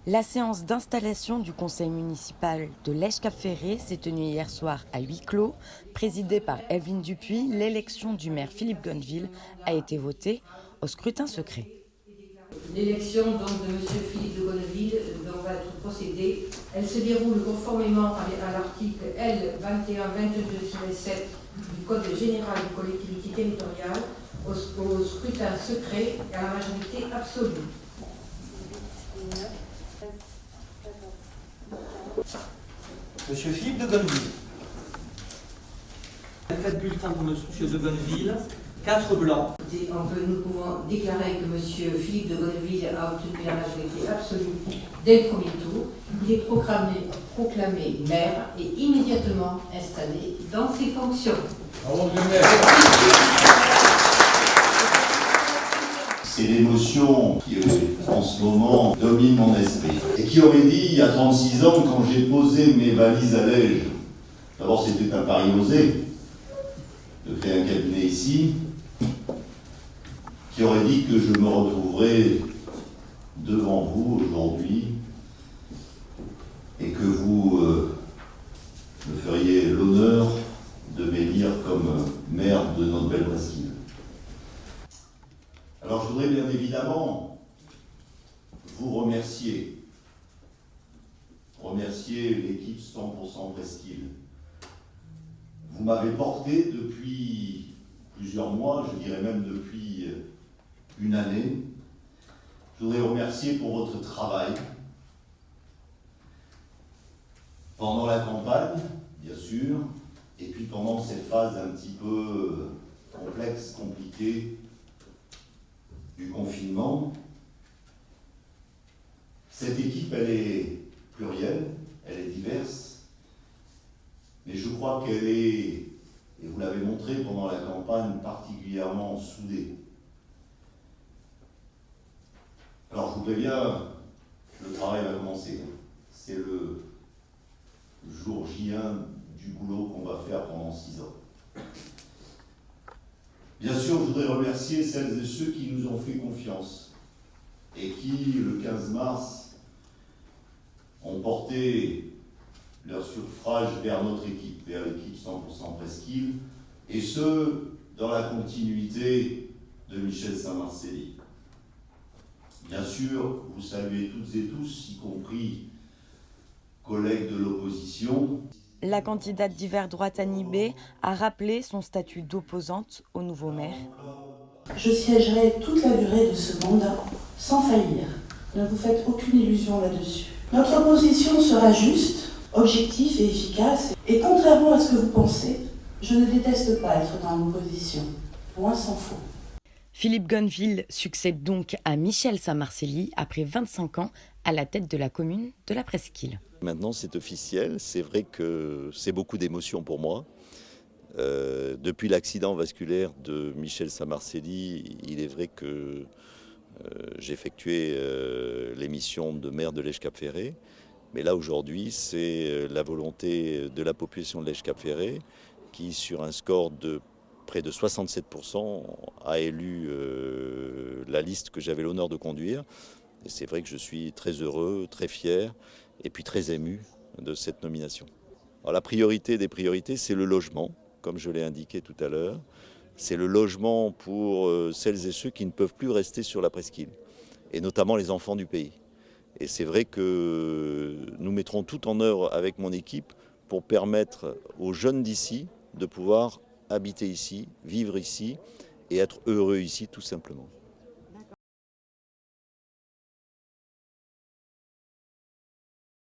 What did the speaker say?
La séance d'installation du conseil municipal de Lège-Cap-Ferré s'est tenue hier soir à huis clos. Présidée par Evelyne Dupuis, l'élection du maire Philippe Gonneville a été votée au scrutin secret. L'élection donc de M. Philippe de Gonneville dont va être procédée, elle se déroule conformément à l'article L 2122-7 du Code général des collectivités territoriales au scrutin secret et à la majorité absolue. Monsieur Philippe de Gonneville. 4 bulletins pour Monsieur de Gonneville, 4 blancs. Nous pouvons déclarer que M. Philippe de Gonneville a obtenu la majorité absolue dès le premier tour. Il est proclamé maire et immédiatement installé dans ses fonctions. C'est l'émotion qui, en ce moment, domine mon esprit. Et qui aurait dit, il y a 36 ans, quand j'ai posé mes valises à Lège, d'abord c'était un pari osé, de créer un cabinet ici, qui aurait dit que je me retrouverais devant vous aujourd'hui et que vous me feriez l'honneur de m'élire comme maire de notre belle presqu'île. Alors je voudrais bien évidemment vous remercier l'équipe 100% Presqu'île. Vous m'avez porté depuis plusieurs mois, je dirais même depuis une année. Je voudrais vous remercier pour votre travail pendant la campagne, bien sûr, et puis pendant cette phase un petit peu complexe, compliquée, du confinement. Cette équipe, elle est plurielle, elle est diverse, mais je crois qu'elle est, et vous l'avez montré pendant la campagne, particulièrement soudée. Alors je vous préviens, le travail va commencer. C'est le jour J1 du boulot qu'on va faire pendant 6 ans. Bien sûr, je voudrais remercier celles et ceux qui nous ont fait confiance et qui, le 15 mars, ont porté leur suffrage vers notre équipe, vers l'équipe 100% Presqu'île, et ce, dans la continuité de Michel Saint-Marcilly. Bien sûr, vous saluez toutes et tous, y compris collègues de l'opposition. La candidate d'hiver droite Annie B a rappelé son statut d'opposante au nouveau maire. Je siégerai toute la durée de ce mandat sans faillir. Ne vous faites aucune illusion là-dessus. Notre opposition sera juste, objective et efficace. Et contrairement à ce que vous pensez, je ne déteste pas être dans l'opposition. Loin s'en faut. Philippe Gonneville succède donc à Michel Saint-Marcilly après 25 ans à la tête de la commune de la Presqu'île. Maintenant, c'est officiel. C'est vrai que c'est beaucoup d'émotions pour moi. Depuis l'accident vasculaire de Michel Saint-Marcilly, il est vrai que j'ai effectué les missions de maire de Lège-Cap-Ferré. Mais là, aujourd'hui, c'est la volonté de la population de Lège-Cap-Ferré qui, sur un score de près de 67%, a élu la liste que j'avais l'honneur de conduire. Et c'est vrai que je suis très heureux, très fier et puis très ému de cette nomination. Alors, la priorité des priorités, c'est le logement, comme je l'ai indiqué tout à l'heure. C'est le logement pour celles et ceux qui ne peuvent plus rester sur la presqu'île, et notamment les enfants du pays. Et c'est vrai que nous mettrons tout en œuvre avec mon équipe pour permettre aux jeunes d'ici de pouvoir habiter ici, vivre ici et être heureux ici tout simplement.